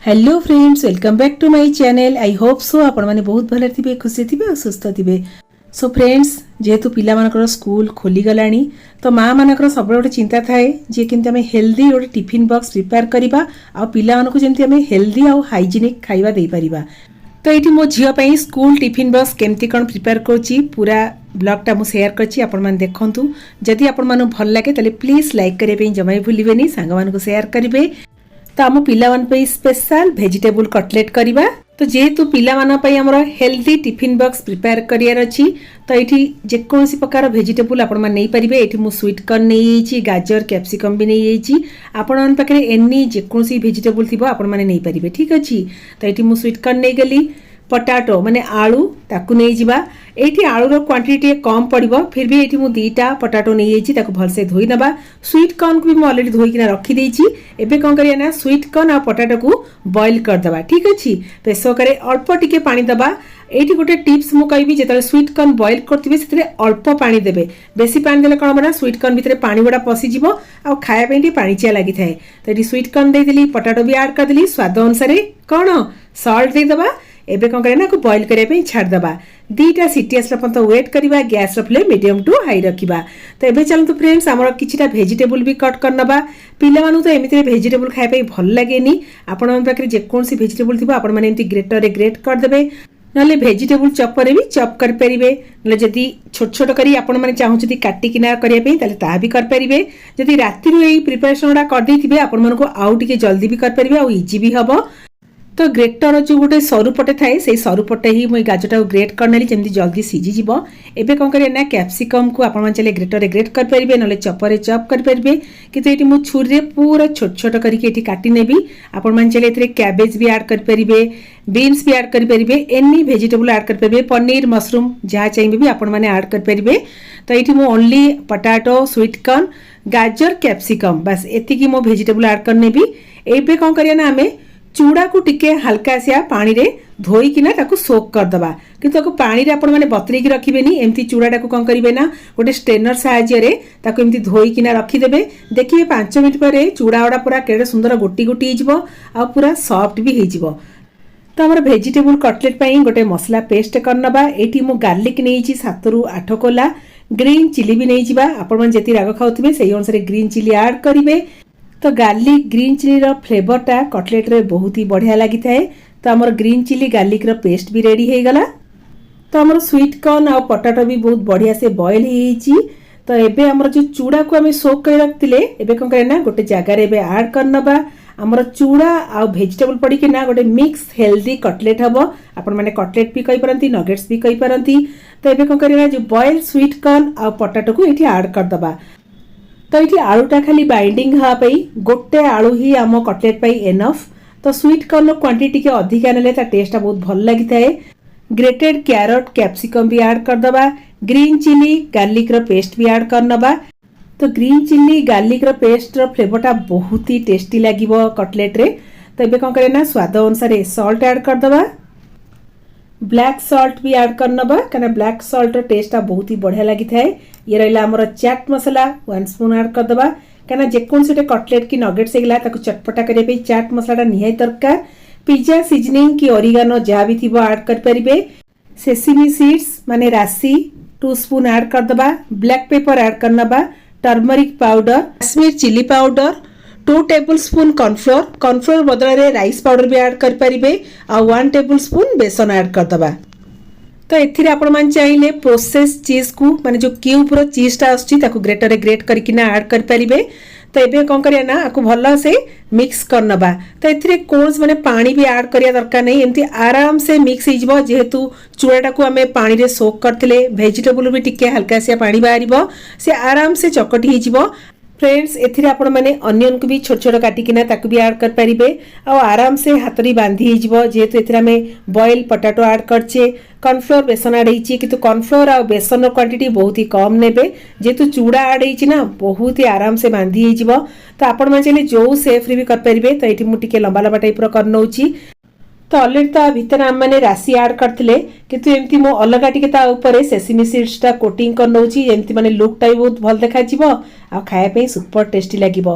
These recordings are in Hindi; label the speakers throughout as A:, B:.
A: Hello friends, welcome back to my channel. I hope so आपण माने बहुत भले थिबे, खुशी थिबे और सुस्थ थिबे। सो फ्रेंड्स, जेहेतु पिला मानकर स्कूल खोली गलानी तो माँ मानकर सब गोटे चिंता थाए जे केमती आमे हेल्दी गोटे टिफिन बॉक्स प्रिपेयर करबा आ पिला मानको जेमती आमे हेल्दी आ हाइजीनिक खाइबा देई परिबा। तो ये मो झील पर स्कूल टिफिन बॉक्स केमती कौन प्रिपेयर करुच्ची पूरा ब्लॉगटा मुझे शेयर करछि। आपण माने देखंतु, जदि आपण मानु भल लागे तले प्लीज लाइक करे पे जमा भूलिबेनी, सांग मानको शेयर करिवे। तो आम पिला मान पे स्पेशल वेजिटेबल कटलेट करबा। तो जेहेतु पिला मान पे हमर हेल्दी टिफिन बॉक्स प्रिपेयर करियार अछि तो एठी जेकोसी प्रकार वेजिटेबल आपण मान नै परिबे। एठी मु स्वीट कॉर्न नै येछि, गाजर कैप्सिकम भी नै येछि। आपण मान पाखरे एनी जेकोसी वेजिटेबल थिबो आपण मान नै परिबे, ठीक अछि। तो एठी मु स्वीट कॉर्न नै गेली, पटाटो माने आलू ताकू नहीं जिबा। एठी आलू रो क्वांटिटी कम पड़िबो, फिर भी एठी मु दीटा पटाटो नहीं येछि, ताकू भलसे धोई नबा। स्वीट कॉर्न को भी मु ऑलरेडी धोई किना रखी देछि। एबे कोन करिया ना स्वीट कॉर्न आ पटाटो को बॉईल कर दबा, ठीक अछि। प्रेसर करे अल्प टिके पानी दबा। एठी गोटे टिप्स मु कहबी, जेतले स्वीट कॉर्न बॉईल करथिबे सेतरे अल्प पानी देबे। बेसी पानी देले कोन बना स्वीट कॉर्न भितरे पानी गुडा पसी जिवो आ खाया पे पानी चिया लागि थाए। तो एठी स्वीट कॉर्न दे देली, पटाटो भी ऐड कर देली, स्वाद अनुसार कोन सॉल्ट दे दबा। एबे कौन करे ना को बॉईल करे पे छाड़ दबा। दीटा सीटी आसला पर्यंत वेट करिबा, गैस रो फ्लेम मीडियम टू हाई रखिबा। तो एबे चलंतु फ्रेंड्स, हमर किछिटा वेजिटेबल भी कट कर नबा। पिला मानु तो एमिति वेजिटेबल खाय पे भल लागेनी। आपण मन पाखरे जे कोनसी वेजिटेबल थिबो आपण माने एमिति ग्रेटर रे ग्रेट कर देबे, नले वेजिटेबल चॉपर रे भी चॉप कर परिबे। नले जदी छोट छोट करी आपण माने चाहूछथि काटी किना करिया पे ताले ता भी कर परिबे। जदी राति रो एई प्रिपरेशनडा कर देथिबे आपण मन को आउ टिके जल्दी भी कर परिबे आ इजी भी हबो। तो ग्रेटर जो गोटे सरु पटे थाए से सरु पटे ही मुई गाजरटा ग्रेट करनेली जेमती जल्दी सीझी जिवो। एबे कोन करे ना कैप्सिकम को आपण मन चले ग्रेटर रे ग्रेट कर परिबे, नले चॉपर रे चॉप कर परिबे। किंतु एटी मु छुरी रे पूरा छोट छोट करके एटी काटी नेबी। आपण मन चले एथरे कैबेज भी ऐड कर परिबे, बीन्स भी ऐड कर परिबे, एनी वेजिटेबल ऐड कर परिबे, पनीर मशरूम जहा चाहिए भी आपण माने ऐड कर परिबे। तो एटी मु ओनली पटाटो, स्वीट कॉर्न, गाजर, कैप्सिकम बस एतिकी मो वेजिटेबल ऐड कर नेबी। एबे कोन करिया ना हमें चूड़ा को टिके हल्का सिया पानी रे धोई किना ताकू सोक कर दबा। किंतु ताकू पानी रे आपण माने बतरी की रखिबेनी। एमती चूड़ाटा को कोन करिवे ना गोटे स्ट्रेनर सहाय्य रे ताकू एमती धोई किना रखि देबे। देखिए 5 मिनिट परे चूड़ा ओडा पूरा केडे सुंदर गोटी गोटी हिजबो आ पूरा सॉफ्ट भी हिजबो। तो हमर वेजिटेबल कटलेट पई गोटे मसला पेस्ट करनबा। एठी मु गार्लिक नेइची 7 रु 8 कोला, ग्रीन चिली भी नेइ जिबा। आपण मन जेति राग खाउथिबे सेही अनुसार ग्रीन चिली ऐड करिवे। तो गार्लिक ग्रीन चिली रो फ्लेवरटा कटलेट रे बहुत ही बढ़िया लगी थाए। तो हमर ग्रीन चिली गार्लिक रो पेस्ट भी रेडी हे गला। तो हमर स्वीट कॉर्न आ पटाटो भी बहुत बढ़िया से बॉईल हेइची। तो एबे हमर जो चूड़ा को हमें सोक कर रखतिले एबे कोन करे ना गोटे जगह रे एबे ऐड करनबा। हमर चूड़ा आ वेजिटेबल पड़ी के ना गोटे मिक्स हेल्दी कटलेट हबो। आपण माने कटलेट भी कहि परंती, नगेट्स भी कहि परंती। तो एबे कोन करे ना जो बॉईल स्वीट कॉर्न आ पटाटो को एठी ऐड कर दबा। तो ये आलूटा खाली बाइंडिंग हाँपाई गोटे आलू ही आम कटलेट पाई एनफ। तो स्वीट कॉर्न क्वांटिटी के अधिका नेले ता टेस्टा बहुत भल लगी थाए। ग्रेटेड कैरट, कैप्सिकम भी ऐड कर दबा। ग्रीन चिली गार्लिक रो पेस्ट भी ऐड करनबा। तो ग्रीन चिली गार्लिक रो पेस्ट रो फ्लेवरटा बहुत ही टेस्टी लागिबो कटलेट रे। तो एबे कोन करे ना स्वाद अनुसार सॉल्ट ऐड कर दबा। ब्लैक सॉल्ट भी ऐड करनबा, कना ब्लैक सॉल्ट रो टेस्टा बहुत ही बढ़िया लगी थाए। ये रहिला हमर चाट मसाला 1 स्पून ऐड कर दबा। कना जेकोन से कटलेट की नगेट से गला ताकू चटपटा करे पे चाट मसालाटा निहाय दरकार। पिज्जा सीजनिंग की ओरिगानो जहा भी थिबो ऐड कर परिबे। सेसमी सीड्स माने राशि 2 स्पून ऐड कर दबा। ब्लैक पेपर ऐड करनबा। Turmeric powder, Kashmir chili powder, 2 tablespoon cornflour बदल रे राइस पाउडर भी ऐड कर परिबे आ 1 टेबल स्पून बेसन ऐड कर दबा। तो एथिरे आपण मान चाहिए प्रोसेस चीज को माने जो क्यूब रो चीजटा आछि ताकू ग्रेटर रे ग्रेट करकिना ऐड कर परिबे। तो एबे कोन करिया ना आकु भल्ला से मिक्स करनबा। तो एथिरे कोन्स माने पानी भी ऐड करिया दरकार नै, एमती आराम से मिक्स हिजबो। जेहेतु चूड़ाटा को हमें पानी रे सोक करथिले, वेजिटेबल भी टिके हल्का से पानी बाहरिबो, से आराम से चकटी हिजबो। फ्रेंड्स एथिरे आपण माने अनियन को भी छोट छोट काटी किना ताकू भी ऐड कर परिबे आ आराम से हाथरी बांधी हिजबो। जेहेतु एथिरे हमें बॉईल पटाटो ऐड करछे, कॉर्नफ्लोर बेसन ऐड हेछि, किंतु कॉर्नफ्लोर आ बेसन रो क्वांटिटी बहुत ही कम नेबे। जेहेतु चूड़ा ऐड हेछि ना बहुत ही आराम से बांधी हिजबो। तो आपण माने चले जो सेफ रे भी कर परिबे। तो एठी मु टिके लंबा लंबा टाइप रो कर नउछि। तो ऑलरेडी ता भीतर आम मैंने राशि ऐड करथिले, किंतु एमती मो अलगा टिके ता ऊपर सेसमी सीड्स टा कोटिंग कर नउछि। एमती माने लुक टाइ बहुत भल देखा जिवो आ खाया पे सुपर टेस्टी लागिवो।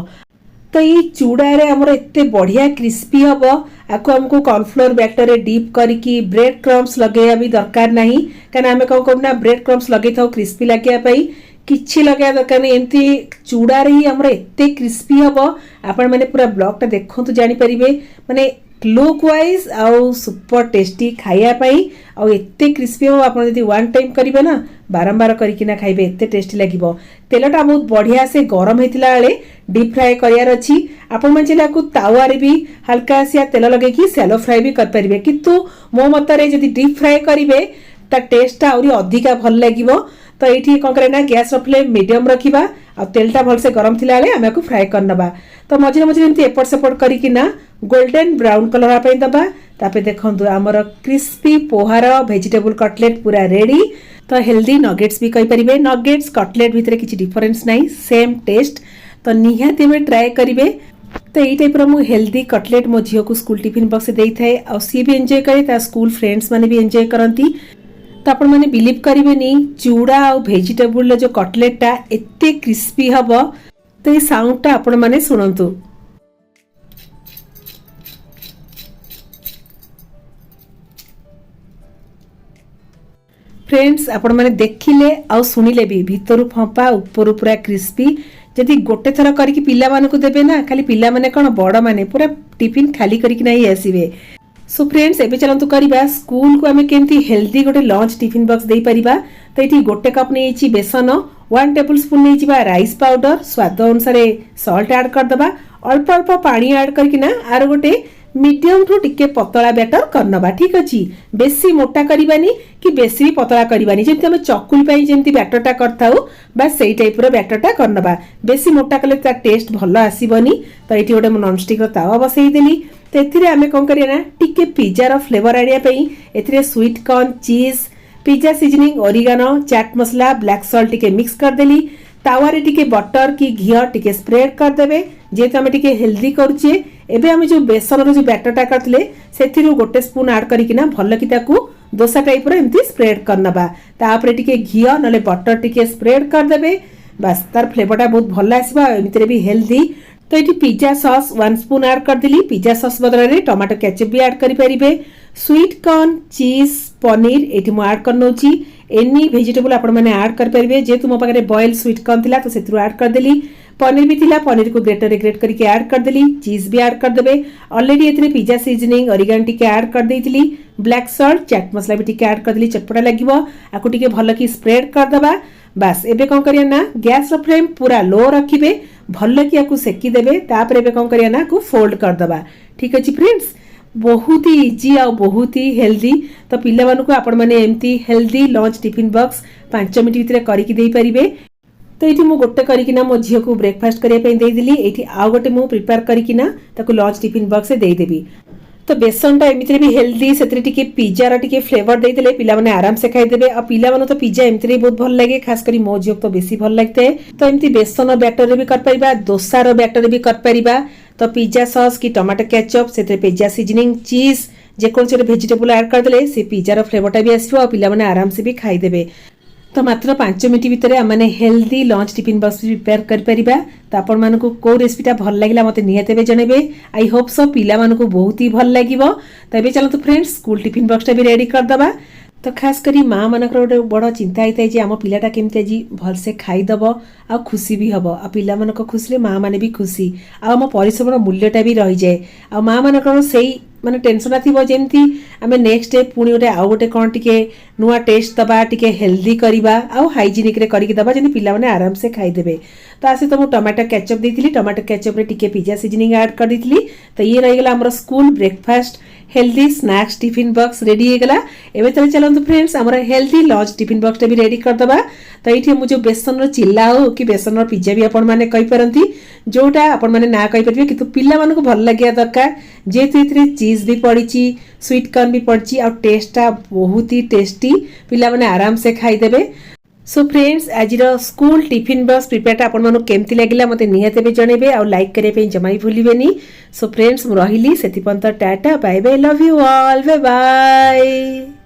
A: तो तो ये चूड़ा रे हमर एते बढ़िया क्रिस्पी हबो आको हमको कॉर्नफ्लोर बैटर रे डीप करिकी ब्रेड क्रम्स लगेया भी दरकार नहीं काना हमें कौन करना ब्रेड क्रम्स लगे थाओ क्रिस्पी लगे पाई किछि लगे दरकार नहीं एमती चूड़ा रे ही हमर एते क्रिस्पी हबो आपण माने पूरा ब्लॉग टा देखंतु जानि परिबे माने लुक वाइज आउ सुपर टेस्टी खाइया पाई आउ एते क्रिस्पी हो आपण यदि वन टाइम करिवे ना बारंबार करिकि ना खाइबे एते टेस्टी लागिबो तेलटा बहुत बढ़िया से गरम हेतिला बेले डीप फ्राई करियार अछि आपण मन चला को तावा रे भी हल्का से तेल लगे कि शैलो फ्राई भी कर परिबे किंतु मो मतरे यदि डीप फ्राई करिवे ता टेस्ट टा औरी अधिका भल लागिबो तो ये कौन करेना गैस फ्लेम मीडियम रखा आ तेलटा भलसे गरम थिला बेले आमे को फ्राई करनबा तो मझे मझे एमती एपट सेपट करिकिना गोल्डन ब्राउन कलर पे दबा तापे देखंतु हमर क्रिस्पी पोहार वेजिटेबल कटलेट पूरा रेडी तो हेल्दी नगेट्स भी कहि परिबे नगेट्स कटलेट भितरे किछि डिफरेंस नाही सेम टेस्ट तो निहाती में ट्राई करिवे तो यही टाइप मु हेल्दी कटलेट मो झील को स्कूल टिफिन बॉक्स दे थाए आ सी भी एंजॉय करे ता स्कूल फ्रेंड्स माने भी एंजॉय करंती तो आपण माने बिलीव करिवेनी चूड़ा और वेजिटेबल जो कटलेटा एते क्रिस्पी हबो तो ये साउंडटा आपण माने सुनंतु फ्रेंड्स आपण माने देखिले आ सुनिले भी भितरु फंपा ऊपर पूरा क्रिस्पी जदि गोटे थर करके पिला मानकु देबे ना खाली पिला माने कोन बड़ माने पूरा टिफिन खाली करके नहीं आसीबे सो फ्रेंड्स एबे चलंतु करिबा स्कूल को हमें केमती हेल्दी गोटे लंच टिफिन बॉक्स दे परिबा तो एठी गोटे कप नै छि बेसन 1 टेबल स्पून नै छिबा राइस पाउडर स्वाद अनुसार सॉल्ट ऐड कर दबा अल्प अल्प पानी ऐड करके ना आरो गोटे मीडियम टू टिके पतला बैटर करनबा ठीक अछि बेसी मोटा करिबानी कि बेसी भी पतला करिबानी जेंति हम चकुल पई जेंति बैटरटा करथाउ बस सेही टाइप रो बैटरटा करनबा बेसी मोटा कले ता टेस्ट भलो आसीबनी तो एठी गोटे नॉन स्टिक रो तावा बसई देली तो एथिरे आमे कोन करिया ना टिके पिज्जा रो फ्लेवर आनिया पई एथिरे sweet corn cheese pizza seasoning oregano chaat masala black salt टिके मिक्स कर देली तावा रे टिके बटर की घी टिके स्प्रेड कर देबे जेते हम टिके हेल्दी करूचे एबे हम जो बेसन रो जो बैटरटा करथले सेथिरु गोटे स्पून ऐड करिकि ना भल कि ताकू डोसा टाइप रो एमती स्प्रेड करनबा तापरे टिके घी नले बटर टिके स्प्रेड कर देबे बस तार फ्लेवरटा बहुत भल आसीबा एमती भी हेल्दी तो ये पिज्जा सॉस 1 स्पून ऐड कर दिली पिज्जा सॉस बदल में टमाटो केचप भी ऐड करि परिबे स्वीट कॉर्न चीज पनीर एठी मो ऐड करनोची एनी वेजिटेबल आपण माने ऐड कर परिबे जे तुम पाखरे बॉयल स्वीट कॉर्न थिला तो सेथरु ऐड कर देली पनीर भी थिला पनीर को ग्रेटर ग्रेट करके ऐड कर देली चीज भी ऐड कर देबे ऑलरेडी एथरे पिज्जा सीजनिंग ओरिगानो टिके ऐड कर देइथिली ब्लैक सॉल्ट चाट मसला भी टिके ऐड कर देली चटपटा लागिवो आकु टिके भलो की स्प्रेड कर दबा बस एबे कोन करिया ना गैस रो फ्लेम पूरा लो रखिबे भल कि आकु सेकी देबे तापर एबे कोन करिया ना को फोल्ड कर दबा ठीक अछि फ्रेंड्स बहुत ही इजी आ बहुत ही हेल्दी तो पिला मानू को आपण माने एमती healthy lunch tiffin box 5 minute भितर करिकि देई परिबे तो ये मु गोटे करिकि ना मो झियो को ब्रेकफास्ट करिया पे देई दिली एठी आ गोटे मु प्रिपेयर करिकि ना ताको लंच टिफिन बॉक्स देई देबी तो बेसन टा एमती भी हेल्दी सेतरे टिके पिज्जा रा टिके फ्लेवर देई देले पिला माने आराम से खाई देबे आ पिला मानो तो पिज्जा एमती बहुत भल लागे खास करी मो झियो तो बेसी भल लागते तो एमती बेसन बैटर भी कर परिबा डोसा रो बैटर भी कर परिबा तो पिज्जा सॉस की टमाटो केचप सेतरे पिज्जा सीजनिंग चीज जे कोन से वेजिटेबल ऐड कर देले से पिज्जा रो फ्लेवरटा भी आसीबो आ पिला माने आराम से भी खाई देबे तो मात्र 5 मिनिट भितर आमने healthy lunch tiffin box prepare कर परिबा तो आपण मानको को रेसिपीटा भल लागिला मते निहातेबे जणेबे आई होप सो पिला मानको बहुत ही भल लागिवो तबे चलो तो फ्रेंड्स स्कूल टिफिन बॉक्सटा भी रेडी कर दबा तो खास करी माँ मानकर गोटे बड़ चिंता होता है जे आम पिलाटा केमती आज भलसे खाईदब आ खुशी भी हम आ पिला मानक खुशी माँ माने भी खुशी आम परिश्रम मूल्यटा भी रही जाए आ माँ मानकर से माने टेंशन थी जमती आम नेक्स्ट डे पुणी गोटे आउ गोटे कौन टिके नुआ टेस्ट दबा टिके हेल्दी करवा आउ हाइजीनिक रे करके दबा जमी पिला माने आराम से खाईदेबे तो आसे तो मुझे टमाटो केचप देती टमाटो केचप रे टिके पिज्जा सीजनिंग ऐड कर दी तो ये रहीगला आम school breakfast healthy snacks tiffin box ready होगला एबे तले चलନ୍ତୁ फ्रेंड्स हमर हेल्दी लंच टिफिन बॉक्स भी रेडी कर दबा तो ये मुझे बेसन चिल्ला हो कि बेसन पिज्जा भी आपण माने कहि परंती जोटा आपण माने ना कहि परबे किंतु पिल्ला मानको भल लागिया दरकार जेतु इतरे चीज भी पड़ीची स्वीट कॉर्न भी पड़ची और टेस्टटा बहुत ही टेस्टी पिल्ला माने आराम से खाई देबे सो फ्रेंड्स आज स्कूल टिफिन बॉक्स प्रिपेयरटा आपण मानो केमती लागिला मते निहाते भी जणेबे और लाइक करे पे जमाई भूलिबेनी सो फ्रेंड्स मु रहिली सेति पंत टाटा bye bye love you all bye bye.